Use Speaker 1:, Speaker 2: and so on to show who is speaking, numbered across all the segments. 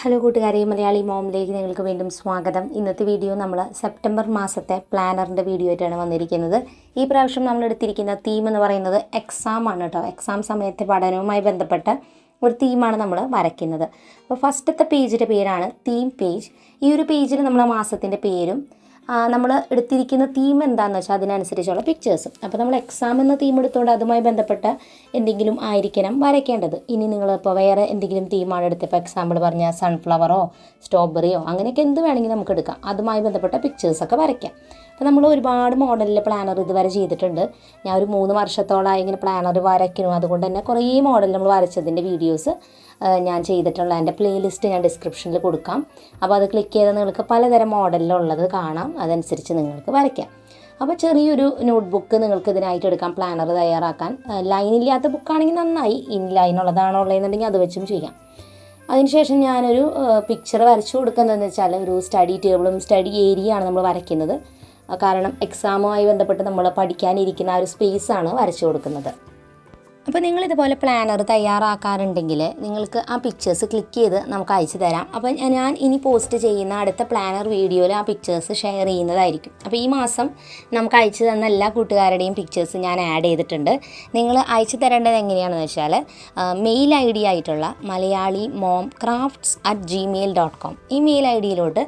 Speaker 1: Hello കൂട്ടുകാരെ, മലയാളി മോമിലേക്ക് നിങ്ങൾക്ക് വീണ്ടും സ്വാഗതം. ഇന്നത്തെ വീഡിയോ നമ്മൾ സെപ്റ്റംബർ മാസത്തെ പ്ലാനറിൻ്റെ വീഡിയോ ആയിട്ടാണ് വന്നിരിക്കുന്നത്. ഈ പ്രാവശ്യം നമ്മൾ എടുത്തിരിക്കുന്ന തീം എന്ന് പറയുന്നത് എക്സാം ആണ് കേട്ടോ. എക്സാം സമയത്തെ പഠനവുമായി ബന്ധപ്പെട്ട ഒരു തീമാണ് നമ്മൾ വരയ്ക്കുന്നത്. അപ്പോൾ ഫസ്റ്റത്തെ പേജിൻ്റെ പേരാണ് തീം പേജ്. ഈ ഒരു പേജിൽ നമ്മൾ മാസത്തിൻ്റെ പേരും നമ്മൾ എടുത്തിരിക്കുന്ന തീം എന്താണെന്ന് വെച്ചാൽ അതിനനുസരിച്ചുള്ള പിക്ചേഴ്സും. അപ്പോൾ നമ്മൾ എക്സാം എന്ന തീം എടുത്തുകൊണ്ട് അതുമായി ബന്ധപ്പെട്ട എന്തെങ്കിലും ആയിരിക്കണം വരയ്ക്കേണ്ടത്. ഇനി നിങ്ങളിപ്പോൾ വേറെ എന്തെങ്കിലും തീമാണ് എടുത്തപ്പോൾ എക്സാമ്പിൾ പറഞ്ഞാൽ സൺഫ്ലവറോ സ്ട്രോബെറിയോ അങ്ങനെയൊക്കെ എന്ത് വേണമെങ്കിൽ നമുക്ക് എടുക്കാം. അതുമായി ബന്ധപ്പെട്ട പിക്ചേഴ്സൊക്കെ വരയ്ക്കാം. അപ്പോൾ നമ്മൾ ഒരുപാട് മോഡലിൽ പ്ലാനർ ഇതുവരെ ചെയ്തിട്ടുണ്ട്. ഞാൻ ഒരു 3 വർഷത്തോളമായി ഇങ്ങനെ പ്ലാനർ വരയ്ക്കുന്നു. അതുകൊണ്ട് തന്നെ കുറേ മോഡൽ നമ്മൾ വരച്ചതിൻ്റെ വീഡിയോസ് ഞാൻ ചെയ്തിട്ടുള്ള എൻ്റെ പ്ലേലിസ്റ്റ് ഞാൻ ഡിസ്ക്രിപ്ഷനിൽ കൊടുക്കാം. അപ്പോൾ അത് ക്ലിക്ക് ചെയ്താൽ നിങ്ങൾക്ക് പലതരം മോഡലിലുള്ളത് കാണാം. അതനുസരിച്ച് നിങ്ങൾക്ക് വരയ്ക്കാം. അപ്പോൾ ചെറിയൊരു നോട്ട്ബുക്ക് നിങ്ങൾക്ക് ഇതിനായിട്ട് എടുക്കാം പ്ലാനർ തയ്യാറാക്കാൻ. ലൈനില്ലാത്ത ബുക്കാണെങ്കിൽ നന്നായി. ഇൻ ലൈനുള്ളതാണോ ഉള്ളതെന്നുണ്ടെങ്കിൽ അത് വെച്ചും ചെയ്യാം. അതിനുശേഷം ഞാനൊരു പിക്ചർ വരച്ചു കൊടുക്കുന്നതെന്ന് വെച്ചാൽ ഒരു സ്റ്റഡി ടേബിളും സ്റ്റഡി ഏരിയയാണ് നമ്മൾ വരയ്ക്കുന്നത്. കാരണം എക്സാമുമായി ബന്ധപ്പെട്ട് നമ്മൾ പഠിക്കാനിരിക്കുന്ന ആ ഒരു സ്പേസാണ് വരച്ചു കൊടുക്കുന്നത്. അപ്പോൾ നിങ്ങളിതുപോലെ പ്ലാനർ തയ്യാറാക്കാറുണ്ടെങ്കിൽ നിങ്ങൾക്ക് ആ പിക്ചേഴ്സ് ക്ലിക്ക് ചെയ്ത് നമുക്ക് അയച്ചു തരാം. അപ്പോൾ ഞാൻ ഇനി പോസ്റ്റ് ചെയ്യുന്ന അടുത്ത പ്ലാനർ വീഡിയോയിൽ ആ പിക്ചേഴ്സ് ഷെയർ ചെയ്യുന്നതായിരിക്കും. അപ്പോൾ ഈ മാസം നമുക്ക് അയച്ചു തന്ന എല്ലാ കൂട്ടുകാരുടെയും പിക്ചേഴ്സ് ഞാൻ ആഡ് ചെയ്തിട്ടുണ്ട്. നിങ്ങൾ അയച്ചു തരേണ്ടത് എങ്ങനെയാണെന്ന് വെച്ചാൽ മെയിൽ ഐ ഡി ആയിട്ടുള്ള malayali.momcrafts@gmail.com ഈ മെയിൽ ഐ ഡിയിലോട്ട്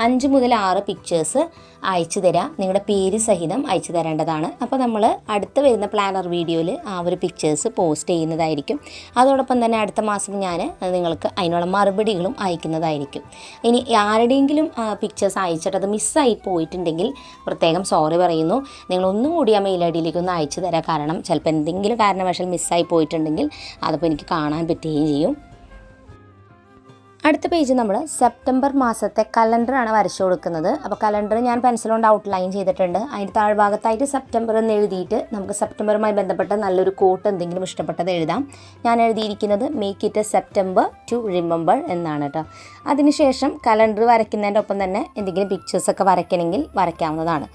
Speaker 1: 5 മുതൽ 6 പിക്ചേഴ്സ് അയച്ചു തരാം. നിങ്ങളുടെ പേര് സഹിതം അയച്ചു തരേണ്ടതാണ്. അപ്പോൾ നമ്മൾ അടുത്ത വരുന്ന പ്ലാനർ വീഡിയോയിൽ ആ ഒരു പിക്ചേഴ്സ് പോസ്റ്റ് ചെയ്യുന്നതായിരിക്കും. അതോടൊപ്പം തന്നെ അടുത്ത മാസം ഞാൻ നിങ്ങൾക്ക് അതിനുള്ള മറുപടികളും അയക്കുന്നതായിരിക്കും. ഇനി ആരുടെയെങ്കിലും പിക്ചേഴ്സ് അയച്ചിട്ട് അത് മിസ്സായി പോയിട്ടുണ്ടെങ്കിൽ പ്രത്യേകം സോറി പറയുന്നു. നിങ്ങളൊന്നും കൂടി ആ മെയിൽ ഐ ഡിയിലേക്ക് ഒന്ന് അയച്ചു തരാം. കാരണം ചിലപ്പോൾ എന്തെങ്കിലും കാരണവശാൽ മിസ്സായി പോയിട്ടുണ്ടെങ്കിൽ അതിപ്പോൾ എനിക്ക് കാണാൻ പറ്റുകയും ചെയ്യും. അടുത്ത പേജ് നമ്മൾ സെപ്റ്റംബർ മാസത്തെ കലണ്ടറാണ് വരച്ചു കൊടുക്കുന്നത്. അപ്പോൾ കലണ്ടർ ഞാൻ പെൻസിൽ കൊണ്ട് ഔട്ട്ലൈൻ ചെയ്തിട്ടുണ്ട്. അതിൻ്റെ താഴ്ഭാഗത്തായിട്ട് സെപ്റ്റംബർ എന്ന് എഴുതിയിട്ട് നമുക്ക് സെപ്റ്റംബറുമായി ബന്ധപ്പെട്ട നല്ലൊരു കോട്ട് എന്തെങ്കിലും ഇഷ്ടപ്പെട്ടത് എഴുതാം. ഞാൻ എഴുതിയിരിക്കുന്നത് make it a September to remember എന്നാണ് കേട്ടോ. അതിനുശേഷം കലണ്ടർ വരയ്ക്കുന്നതിൻ്റെ ഒപ്പം തന്നെ എന്തെങ്കിലും പിക്ചേഴ്സൊക്കെ വരയ്ക്കണമെങ്കിൽ വരയ്ക്കാവുന്നതാണ്.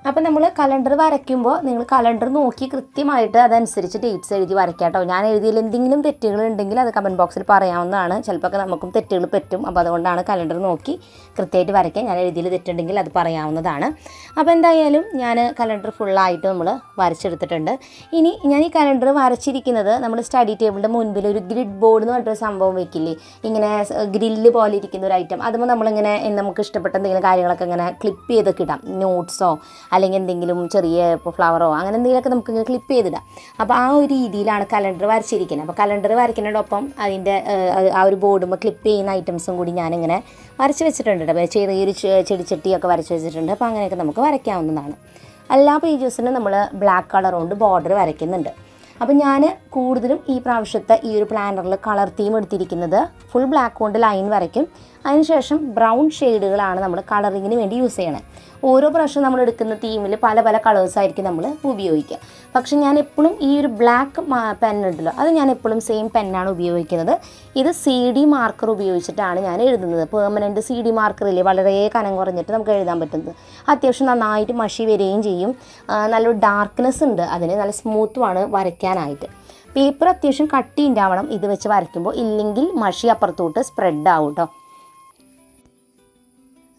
Speaker 1: അപ്പോൾ നമ്മൾ കലണ്ടർ വരയ്ക്കുമ്പോൾ നിങ്ങൾ കലണ്ടർ നോക്കി കൃത്യമായിട്ട് അതനുസരിച്ച് ഡേറ്റ്സ് എഴുതി വരയ്ക്കാം കേട്ടോ. ഞാൻ എഴുതിയതിൽ എന്തെങ്കിലും തെറ്റുകളുണ്ടെങ്കിൽ അത് കമൻറ്റ് ബോക്സിൽ പറയാവുന്നതാണ്. ചിലപ്പോൾ നമുക്കും തെറ്റുകൾ പറ്റും. അപ്പോൾ അതുകൊണ്ടാണ് കലണ്ടർ നോക്കി കൃത്യമായിട്ട് വരയ്ക്കാൻ. ഞാൻ എഴുതിയിൽ തെറ്റുണ്ടെങ്കിൽ അത് പറയാവുന്നതാണ്. അപ്പോൾ എന്തായാലും ഞാൻ കലണ്ടർ ഫുള്ളായിട്ട് നമ്മൾ വരച്ചെടുത്തിട്ടുണ്ട്. ഇനി ഞാൻ ഈ കലണ്ടർ വരച്ചിരിക്കുന്നത് നമ്മൾ സ്റ്റഡി ടേബിളിൻ്റെ മുൻപിൽ ഒരു ഗ്രിഡ് ബോർഡ് എന്ന് പറഞ്ഞിട്ടൊരു സംഭവം വെക്കില്ലേ, ഇങ്ങനെ ഗ്രില്ല് പോലെ ഇരിക്കുന്ന ഒരു ഐറ്റം. അതുമ്പോൾ നമ്മളിങ്ങനെ നമുക്ക് ഇഷ്ടപ്പെട്ട എന്തെങ്കിലും കാര്യങ്ങളൊക്കെ ഇങ്ങനെ ക്ലിപ്പ് ചെയ്തൊക്കെ ഇടാം. നോട്ട്സോ അല്ലെങ്കിൽ എന്തെങ്കിലും ചെറിയ ഇപ്പോൾ ഫ്ലവറോ അങ്ങനെ എന്തെങ്കിലുമൊക്കെ നമുക്ക് ക്ലിപ്പ് ചെയ്തിടാം. അപ്പോൾ ആ ഒരു രീതിയിലാണ് കലണ്ടർ വരച്ചിരിക്കുന്നത്. അപ്പോൾ കലണ്ടർ വരയ്ക്കുന്നതിനോടൊപ്പം അതിൻ്റെ ആ ഒരു ബോർഡുമ്പോൾ ക്ലിപ്പ് ചെയ്യുന്ന ഐറ്റംസും കൂടി ഞാനിങ്ങനെ വരച്ച് വെച്ചിട്ടുണ്ട്. അപ്പോൾ ചെറിയൊരു ചെടിച്ചട്ടിയൊക്കെ വരച്ച് വെച്ചിട്ടുണ്ട്. അപ്പോൾ അങ്ങനെയൊക്കെ നമുക്ക് വരയ്ക്കാവുന്നതാണ്. എല്ലാ പേജസിനും നമ്മൾ ബ്ലാക്ക് കളർ കൊണ്ട് ബോർഡർ വരയ്ക്കുന്നുണ്ട്. അപ്പോൾ ഞാൻ കൂടുതലും ഈ പ്രാവശ്യത്തെ ഈ ഒരു പ്ലാനറിൽ കളർ തീം എടുത്തിരിക്കുന്നത് ഫുൾ ബ്ലാക്ക് കൊണ്ട് ലൈൻ വരയ്ക്കും. അതിനുശേഷം ബ്രൗൺ ഷെയ്ഡുകളാണ് നമ്മൾ കളറിങ്ങിന് വേണ്ടി യൂസ് ചെയ്യണത്. ഓരോ പ്രാവശ്യം നമ്മൾ എടുക്കുന്ന തീമിൽ പല പല കളേഴ്സായിരിക്കും നമ്മൾ ഉപയോഗിക്കുക. പക്ഷെ ഞാൻ എപ്പോഴും ഈ ഒരു ബ്ലാക്ക് പെന്നുണ്ടല്ലോ, അത് ഞാൻ എപ്പോഴും സെയിം പെന്നാണ് ഉപയോഗിക്കുന്നത്. ഇത് CD മാർക്കർ ഉപയോഗിച്ചിട്ടാണ് ഞാൻ എഴുതുന്നത്. പെർമനൻറ്റ് CD മാർക്കറില്ലേ, വളരെ കനം കുറഞ്ഞിട്ട് നമുക്ക് എഴുതാൻ പറ്റുന്നത്. അത്യാവശ്യം നന്നായിട്ട് മഷി വരികയും ചെയ്യും. നല്ലൊരു ഡാർക്ക്നെസ് ഉണ്ട് അതിന്, നല്ല സ്മൂത്തുമാണ് വരയ്ക്കാനായിട്ട്. പേപ്പർ അത്യാവശ്യം കട്ടി ഉണ്ടാവണം ഇത് വെച്ച് വരയ്ക്കുമ്പോൾ, ഇല്ലെങ്കിൽ മഷി അപ്പുറത്തോട്ട് സ്പ്രെഡ് ആവും കേട്ടോ.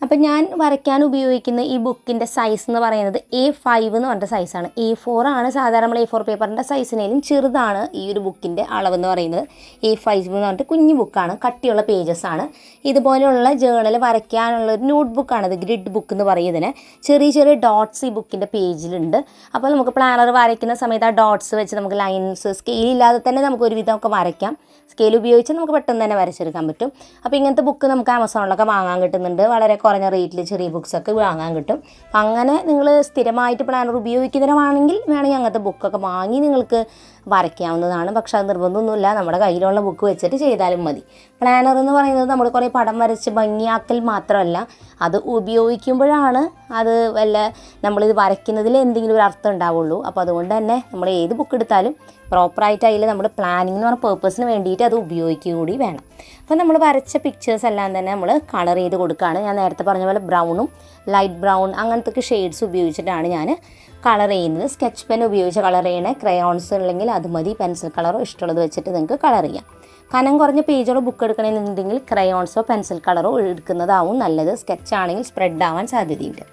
Speaker 1: അപ്പം ഞാൻ വരയ്ക്കാൻ ഉപയോഗിക്കുന്ന ഈ ബുക്കിൻ്റെ സൈസ് എന്ന് പറയുന്നത് A5 എന്ന് പറഞ്ഞ സൈസാണ്. A4 ആണ് സാധാരണ നമ്മൾ A4 പേപ്പറിൻ്റെ സൈസിനേലും ചെറുതാണ് ഈ ഒരു ബുക്കിൻ്റെ അളവെന്ന് പറയുന്നത്. A5 എന്ന് പറഞ്ഞിട്ട് കുഞ്ഞു ബുക്കാണ്, കട്ടിയുള്ള പേജസാണ്. ഇതുപോലെയുള്ള ജേണൽ വരയ്ക്കാനുള്ള ഒരു നോട്ട് ബുക്കാണിത്, ഗ്രിഡ് ബുക്ക് എന്ന് പറയുന്നതിന്. ചെറിയ ചെറിയ ഡോട്ട്സ് ഈ ബുക്കിൻ്റെ പേജിലുണ്ട്. അപ്പോൾ നമുക്ക് പ്ലാനർ വരയ്ക്കുന്ന സമയത്ത് ആ ഡോട്ട്സ് വെച്ച് നമുക്ക് ലൈൻസ് സ്കെയിലില്ലാതെ തന്നെ നമുക്ക് ഒരുവിധമൊക്കെ വരയ്ക്കാം. സ്കെയിൽ ഉപയോഗിച്ച് നമുക്ക് പെട്ടെന്ന് തന്നെ വരച്ചെടുക്കാൻ പറ്റും. അപ്പോൾ ഇങ്ങനത്തെ ബുക്ക് നമുക്ക് ആമസോണിലൊക്കെ വാങ്ങാൻ കിട്ടുന്നുണ്ട്. വളരെ കുറഞ്ഞ റേറ്റിൽ ചെറിയ ബുക്സൊക്കെ വാങ്ങാൻ കിട്ടും. അപ്പം അങ്ങനെ നിങ്ങൾ സ്ഥിരമായിട്ട് പ്ലാനർ ഉപയോഗിക്കുന്നവരാണെങ്കിൽ വേണമെങ്കിൽ അങ്ങനത്തെ ബുക്കൊക്കെ വാങ്ങി നിങ്ങൾക്ക് വരയ്ക്കാവുന്നതാണ്. പക്ഷെ അത് നിർബന്ധമൊന്നുമില്ല, നമ്മുടെ കയ്യിലുള്ള ബുക്ക് വെച്ചിട്ട് ചെയ്താലും മതി. പ്ലാനർ എന്ന് പറയുന്നത് നമ്മൾ കുറേ പടം വരച്ച് ഭംഗിയാക്കൽ മാത്രമല്ല, അത് ഉപയോഗിക്കുമ്പോഴാണ് അത് നമ്മളിത് വരയ്ക്കുന്നതിൽ എന്തെങ്കിലും ഒരു അർത്ഥം ഉണ്ടാവുള്ളൂ. അപ്പോൾ അതുകൊണ്ട് തന്നെ നമ്മൾ ഏത് ബുക്ക് എടുത്താലും പ്രോപ്പറായിട്ട് അതിൽ നമ്മൾ പ്ലാനിങ് എന്ന് പറഞ്ഞ പേർപ്പസിന് വേണ്ടിയിട്ട് അത് ഉപയോഗിക്കുക കൂടി വേണം. അപ്പോൾ നമ്മൾ വരച്ച പിക്ചേഴ്സ് എല്ലാം തന്നെ നമ്മൾ കളർ ചെയ്ത് കൊടുക്കുകയാണ്. ഞാൻ നേരത്തെ പറഞ്ഞ പോലെ ബ്രൗണും ലൈറ്റ് ബ്രൗൺ അങ്ങനത്തെ ഷെയ്ഡ്സ് ഉപയോഗിച്ചിട്ടാണ് ഞാൻ കളർ ചെയ്യുന്നത്. സ്കെച്ച് പെൻ ഉപയോഗിച്ച് കളർ ചെയ്യണേ, ക്രയോൺസ് ഉണ്ടെങ്കിൽ അത് മതി, പെൻസിൽ കളറോ ഇഷ്ടമുള്ളത് വെച്ചിട്ട് നിങ്ങൾക്ക് കളർ ചെയ്യാം. കനം കുറഞ്ഞ പേജുള്ള ബുക്ക് എടുക്കണമെന്നുണ്ടെങ്കിൽ ക്രയോൺസോ പെൻസിൽ കളറോ എടുക്കുന്നതാവും നല്ലത്. സ്കെച്ച് ആണെങ്കിൽ സ്പ്രെഡ് ആവാൻ സാധ്യതയുണ്ട്.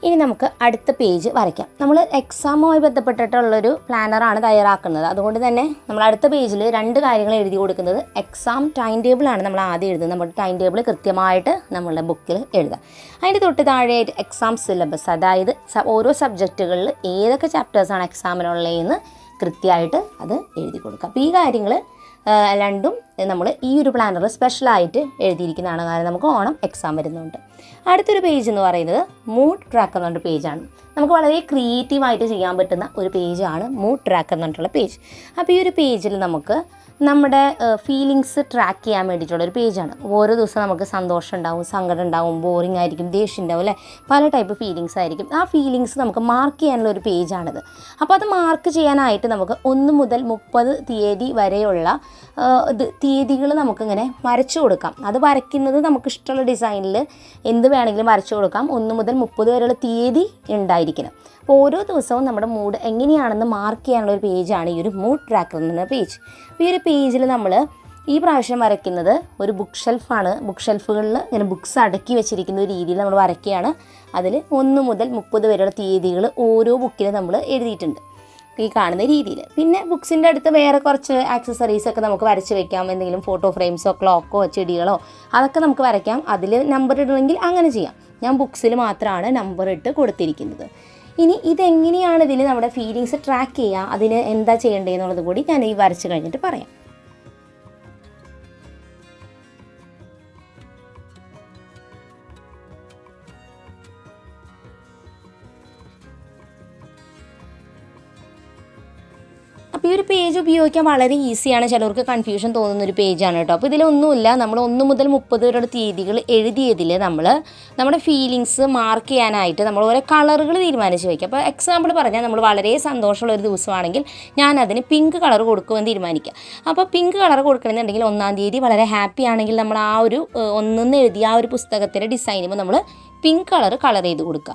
Speaker 1: ഇനി നമുക്ക് അടുത്ത പേജ് വരയ്ക്കാം. നമ്മൾ എക്സാമുമായി ബന്ധപ്പെട്ടിട്ടുള്ളൊരു പ്ലാനറാണ് തയ്യാറാക്കുന്നത്. അതുകൊണ്ട് തന്നെ നമ്മൾ അടുത്ത പേജിൽ 2 കാര്യങ്ങൾ എഴുതി കൊടുക്കുന്നത്. എക്സാം ടൈം ടേബിളാണ് നമ്മൾ ആദ്യം എഴുതുന്നത്. നമ്മുടെ ടൈം ടേബിൾ കൃത്യമായിട്ട് നമ്മളുടെ ബുക്കിൽ എഴുതാം. അതിൻ്റെ തൊട്ട് താഴെയായിട്ട് എക്സാം സിലബസ്, അതായത് ഓരോ സബ്ജക്റ്റുകളിൽ ഏതൊക്കെ ചാപ്റ്റേഴ്സാണ് എക്സാമിനുള്ളതെന്ന് കൃത്യമായിട്ട് അത് എഴുതി കൊടുക്കുക. അപ്പോൾ ഈ കാര്യങ്ങൾ രണ്ടും നമ്മൾ ഈ ഒരു പ്ലാനർ സ്പെഷ്യലായിട്ട് എഴുതിയിരിക്കുന്നതാണ്. കാരണം നമുക്ക് ഓണം എക്സാം വരുന്നുണ്ട്. അടുത്തൊരു പേജ് എന്ന് പറയുന്നത് മൂഡ് ട്രാക്കർ എന്ന് പറഞ്ഞ പേജാണ്. നമുക്ക് വളരെ ക്രിയേറ്റീവായിട്ട് ചെയ്യാൻ പറ്റുന്ന ഒരു പേജാണ് മൂഡ് ട്രാക്കർ എന്ന് പറഞ്ഞിട്ടുള്ള പേജ്. അപ്പോൾ ഈ ഒരു പേജിൽ നമുക്ക് നമ്മുടെ ഫീലിങ്സ് ട്രാക്ക് ചെയ്യാൻ വേണ്ടിയിട്ടുള്ളൊരു പേജാണ്. ഓരോ ദിവസം നമുക്ക് സന്തോഷം ഉണ്ടാവും, സങ്കടം ഉണ്ടാവും, ബോറിംഗ് ആയിരിക്കും, ദേഷ്യം ഉണ്ടാവും, അല്ലേ, പല ടൈപ്പ് ഫീലിങ്സ് ആയിരിക്കും. ആ ഫീലിങ്സ് നമുക്ക് മാർക്ക് ചെയ്യാനുള്ള ഒരു പേജാണിത്. അപ്പോൾ അത് മാർക്ക് ചെയ്യാനായിട്ട് നമുക്ക് 1 മുതൽ 30 തീയതി വരെയുള്ള തീയതികൾ നമുക്കിങ്ങനെ വരച്ചു കൊടുക്കാം. അത് വരയ്ക്കുന്നത് നമുക്കിഷ്ടമുള്ള ഡിസൈനിൽ എന്ത് വേണമെങ്കിലും വരച്ചു കൊടുക്കാം. 1 മുതൽ 30 വരെയുള്ള തീയതി ഉണ്ടായിരിക്കണം. അപ്പോൾ ഓരോ ദിവസവും നമ്മുടെ മൂഡ് എങ്ങനെയാണെന്ന് മാർക്ക് ചെയ്യാനുള്ള ഒരു പേജാണ് ഈ ഒരു മൂഡ് ട്രാക്കർ എന്ന പേജ്. അപ്പോൾ ഈ ഒരു പേജിൽ നമ്മൾ ഈ പ്രാവശ്യം വരയ്ക്കുന്നത് ഒരു ബുക്ക് ഷെൽഫാണ്. ബുക്ക് ഷെൽഫുകളിൽ ഇങ്ങനെ ബുക്സ് അടുക്കി വെച്ചിരിക്കുന്ന ഒരു രീതിയിൽ നമ്മൾ വരയ്ക്കുകയാണ്. അതിൽ 1 മുതൽ 30 വരെയുള്ള തീയതികൾ ഓരോ ബുക്കിലും നമ്മൾ എഴുതിയിട്ടുണ്ട് ഈ കാണുന്ന രീതിയിൽ. പിന്നെ ബുക്സിൻ്റെ അടുത്ത് വേറെ കുറച്ച് ആക്സസറീസൊക്കെ നമുക്ക് വരച്ച് വെക്കാം. എന്തെങ്കിലും ഫോട്ടോ ഫ്രെയിംസോ ക്ലോക്കോ ചെടികളോ അതൊക്കെ നമുക്ക് വരയ്ക്കാം. അതിൽ നമ്പർ ഇടണമെങ്കിൽ അങ്ങനെ ചെയ്യാം. ഞാൻ ബുക്സിൽ മാത്രമാണ് നമ്പർ ഇട്ട് കൊടുത്തിരിക്കുന്നത്. ഇനി ഇതെങ്ങനെയാണ് ഇതിൽ നമ്മുടെ ഫീലിങ്സ് ട്രാക്ക് ചെയ്യുക, അതിന് എന്താ ചെയ്യേണ്ടതെന്നുള്ളത് കൂടി ഞാൻ ഈ വരച്ച് കഴിഞ്ഞിട്ട് പറയാം. അപ്പോൾ ഈ ഒരു പേജ് ഉപയോഗിക്കാൻ വളരെ ഈസിയാണ്. ചിലർക്ക് കൺഫ്യൂഷൻ തോന്നുന്നൊരു പേജാണ് കേട്ടോ. അപ്പോൾ ഇതിലൊന്നുമില്ല, നമ്മൾ 1 മുതൽ 30 വരെയുള്ള തീയതികൾ എഴുതിയതിൽ നമ്മൾ നമ്മുടെ ഫീലിങ്സ് മാർക്ക് ചെയ്യാനായിട്ട് നമ്മൾ ഓരോ കളറുകൾ തീരുമാനിച്ച് വയ്ക്കുക. അപ്പോൾ എക്സാമ്പിൾ പറഞ്ഞാൽ നമ്മൾ വളരെ സന്തോഷമുള്ള ഒരു ദിവസമാണെങ്കിൽ ഞാൻ അതിന് പിങ്ക് കളർ കൊടുക്കുമെന്ന് തീരുമാനിക്കുക. അപ്പോൾ പിങ്ക് കളർ കൊടുക്കണമെന്നുണ്ടെങ്കിൽ 1-ാം തീയതി വളരെ ഹാപ്പി ആണെങ്കിൽ നമ്മൾ ആ ഒരു 1 എഴുതിയ ആ ഒരു പുസ്തകത്തിൻ്റെ ഡിസൈനുമ്പോൾ നമ്മൾ പിങ്ക് കളർ ചെയ്ത് കൊടുക്കുക.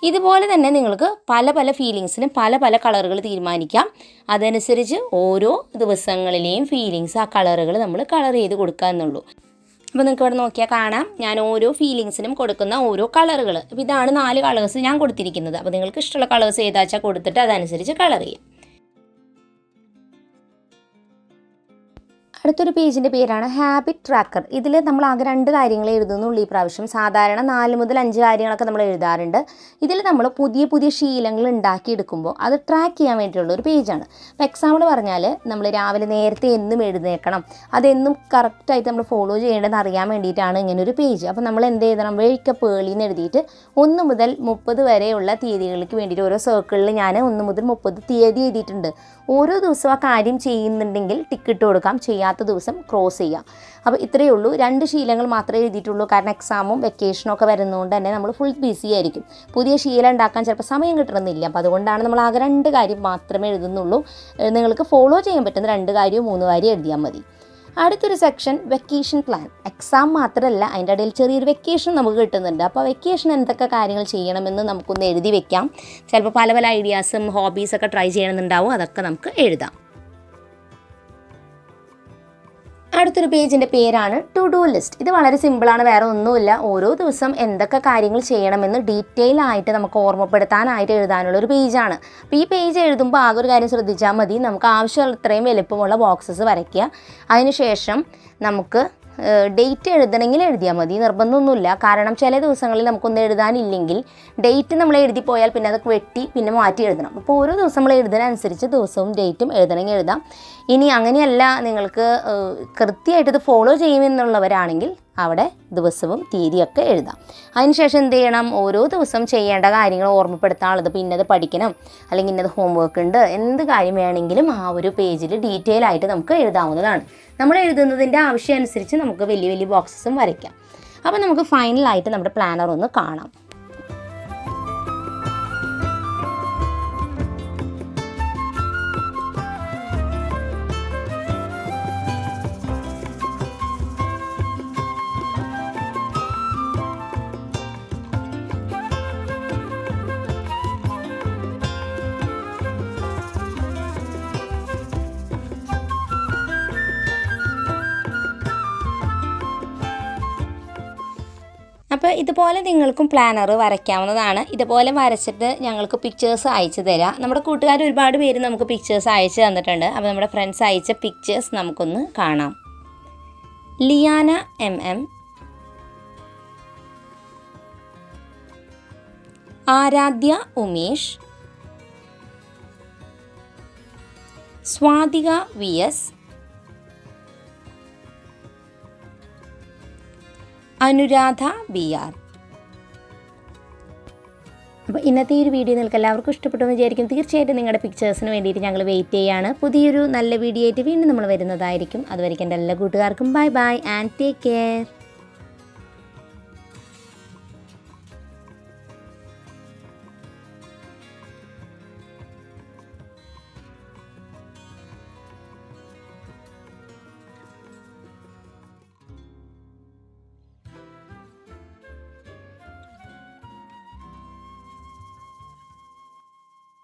Speaker 1: ഇതുപോലെ തന്നെ നിങ്ങൾക്ക് പല പല ഫീലിങ്സിനും പല പല കളറുകൾ തീരുമാനിക്കാം. അതനുസരിച്ച് ഓരോ ദിവസങ്ങളിലെയും ഫീലിങ്സ് ആ കളറുകൾ നമ്മൾ കളർ ചെയ്ത് കൊടുക്കുക എന്നുള്ളൂ. അപ്പോൾ നിങ്ങൾക്ക് ഇവിടെ നോക്കിയാൽ കാണാം ഞാൻ ഓരോ ഫീലിങ്സിനും കൊടുക്കുന്ന ഓരോ കളറുകൾ. അപ്പോൾ ഇതാണ് 4 കളേഴ്സ് ഞാൻ കൊടുത്തിരിക്കുന്നത്. അപ്പോൾ നിങ്ങൾക്ക് ഇഷ്ടമുള്ള കളേഴ്സ് ഏതാച്ചാൽ കൊടുത്തിട്ട് അതനുസരിച്ച് കളർ ചെയ്യാം. അടുത്തൊരു പേജിൻ്റെ പേരാണ് ഹാബിറ്റ് ട്രാക്കർ. ഇതിൽ നമ്മൾ ആകെ 2 കാര്യങ്ങൾ എഴുതുന്നുള്ളൂ ഈ പ്രാവശ്യം. സാധാരണ 4 മുതൽ 5 കാര്യങ്ങളൊക്കെ നമ്മൾ എഴുതാറുണ്ട്. ഇതിൽ നമ്മൾ പുതിയ പുതിയ ശീലങ്ങൾ ഉണ്ടാക്കിയെടുക്കുമ്പോൾ അത് ട്രാക്ക് ചെയ്യാൻ വേണ്ടിയിട്ടുള്ള ഒരു പേജാണ്. അപ്പോൾ എക്സാമ്പിൾ പറഞ്ഞാൽ നമ്മൾ രാവിലെ നേരത്തെ എന്നും എഴുന്നേൽക്കണം, അതെന്നും കറക്റ്റായിട്ട് നമ്മൾ ഫോളോ ചെയ്യേണ്ടതെന്ന് അറിയാൻ വേണ്ടിയിട്ടാണ് ഇങ്ങനൊരു പേജ്. അപ്പോൾ നമ്മൾ എന്ത് എഴുതണം, വേക്കപ്പ് ഏർലി എന്ന് എഴുതിയിട്ട് 1 മുതൽ 30 വരെയുള്ള തീയതികൾക്ക് വേണ്ടിയിട്ട് ഓരോ സർക്കിളിൽ ഞാൻ 1 മുതൽ 30 തീയതി എഴുതിയിട്ടുണ്ട്. ഓരോ ദിവസവും ആ കാര്യം ചെയ്യുന്നുണ്ടെങ്കിൽ ടിക്കിട്ട് കൊടുക്കാം, ചെയ്യാത്ത ദിവസം ക്രോസ് ചെയ്യാം. അപ്പോൾ ഇത്രയേ ഉള്ളൂ. 2 ശീലങ്ങൾ മാത്രമേ എഴുതിയിട്ടുള്ളൂ. കാരണം എക്സാമും വെക്കേഷനും ഒക്കെ വരുന്നതുകൊണ്ട് തന്നെ നമ്മൾ ഫുൾ ബിസി ആയിരിക്കും. പുതിയ ശീലം ഉണ്ടാക്കാൻ ചിലപ്പോൾ സമയം കിട്ടണമെന്നില്ല. അപ്പോൾ അതുകൊണ്ടാണ് നമ്മൾ ആകെ 2 കാര്യം മാത്രമേ എഴുതുന്നുള്ളൂ. നിങ്ങൾക്ക് ഫോളോ ചെയ്യാൻ പറ്റുന്ന 2 കാര്യവും 3 കാര്യം എഴുതിയാൽ മതി. അടുത്തൊരു സെക്ഷൻ വെക്കേഷൻ പ്ലാൻ. എക്സാം മാത്രമല്ല, അതിൻ്റെ ഇടയിൽ ചെറിയൊരു വെക്കേഷൻ നമുക്ക് കിട്ടുന്നുണ്ട്. അപ്പോൾ വെക്കേഷൻ എന്തൊക്കെ കാര്യങ്ങൾ ചെയ്യണമെന്ന് നമുക്കൊന്ന് എഴുതി വെക്കാം. ചിലപ്പോൾ പല പല ഐഡിയാസും ഹോബീസൊക്കെ ട്രൈ ചെയ്യണമെന്നുണ്ടാവും. അതൊക്കെ നമുക്ക് എഴുതാം. അടുത്തൊരു പേജിൻ്റെ പേരാണ് ടു ഡു ലിസ്റ്റ്. ഇത് വളരെ സിമ്പിളാണ്, വേറെ ഒന്നുമില്ല. ഓരോ ദിവസം എന്തൊക്കെ കാര്യങ്ങൾ ചെയ്യണമെന്ന് ഡീറ്റെയിൽ ആയിട്ട് നമുക്ക് ഓർമ്മപ്പെടുത്താനായിട്ട് എഴുതാനുള്ള ഒരു പേജാണ്. അപ്പോൾ ഈ പേജ് എഴുതുമ്പോൾ ആകെ ഒരു കാര്യം ശ്രദ്ധിച്ചാൽ മതി, നമുക്ക് ആവശ്യമുള്ള ഇത്രയും വലുപ്പമുള്ള ബോക്സസ് വരയ്ക്കുക. അതിനുശേഷം നമുക്ക് ഡേറ്റ് എഴുതണമെങ്കിൽ എഴുതിയാൽ മതി, നിർബന്ധമൊന്നുമില്ല. കാരണം ചില ദിവസങ്ങളിൽ നമുക്കൊന്നും എഴുതാനില്ലെങ്കിൽ ഡേറ്റ് നമ്മൾ എഴുതി പോയാൽ പിന്നെ അതൊക്കെ വെട്ടി പിന്നെ മാറ്റി എഴുതണം. അപ്പോൾ ഓരോ ദിവസം നമ്മൾ എഴുതുന്നതനുസരിച്ച് ദിവസവും ഡേറ്റും എഴുതണമെങ്കിൽ എഴുതാം. ഇനി അങ്ങനെയല്ല, നിങ്ങൾക്ക് കൃത്യമായിട്ട് ഇത് ഫോളോ ചെയ്യുമെന്നുള്ളവരാണെങ്കിൽ അവിടെ ദിവസവും തീയതിയൊക്കെ എഴുതാം. അതിനുശേഷം എന്ത് ചെയ്യണം, ഓരോ ദിവസം ചെയ്യേണ്ട കാര്യങ്ങൾ ഓർമ്മപ്പെടുത്താനുള്ളത്, പിന്നെ ഇന്നത് പഠിക്കണം അല്ലെങ്കിൽ ഇന്നത് ഹോംവർക്ക് ഉണ്ട്, എന്ത് കാര്യം വേണമെങ്കിലും ആ ഒരു പേജിൽ ഡീറ്റെയിൽ ആയിട്ട് നമുക്ക് എഴുതാവുന്നതാണ്. നമ്മൾ എഴുതുന്നതിൻ്റെ ആവശ്യം അനുസരിച്ച് നമുക്ക് വലിയ വലിയ ബോക്സസും വരയ്ക്കാം. അപ്പോൾ നമുക്ക് ഫൈനലായിട്ട് നമ്മുടെ പ്ലാനർ ഒന്ന് കാണാം. അപ്പോൾ ഇതുപോലെ നിങ്ങൾക്കും പ്ലാനർ വരയ്ക്കാവുന്നതാണ്. ഇതുപോലെ വരച്ചിട്ട് ഞങ്ങൾക്ക് പിക്ചേഴ്സ് അയച്ചു തരാം. നമ്മുടെ കൂട്ടുകാർ ഒരുപാട് പേര് നമുക്ക് പിക്ചേഴ്സ് അയച്ചു തന്നിട്ടുണ്ട്. അപ്പോൾ നമ്മുടെ ഫ്രണ്ട്സ് അയച്ച പിക്ചേഴ്സ് നമുക്കൊന്ന് കാണാം. ലിയാന MM, Aaradhya Umesh, Swathika VS, Anuradha BR. അപ്പോൾ ഇന്നത്തെ ഈ ഒരു വീഡിയോ നിങ്ങൾക്ക് എല്ലാവർക്കും ഇഷ്ടപ്പെട്ടു എന്ന് വിചാരിക്കും. തീർച്ചയായിട്ടും നിങ്ങളുടെ പിക്ചേഴ്സിന് വേണ്ടിയിട്ട് ഞങ്ങൾ വെയിറ്റ് ചെയ്യാണ്. പുതിയൊരു നല്ല വീഡിയോ ആയിട്ട് വീണ്ടും നമ്മൾ വരുന്നതായിരിക്കും. അതുവരെയ്ക്കും എൻ്റെ എല്ലാ കൂട്ടുകാർക്കും bye bye and take care.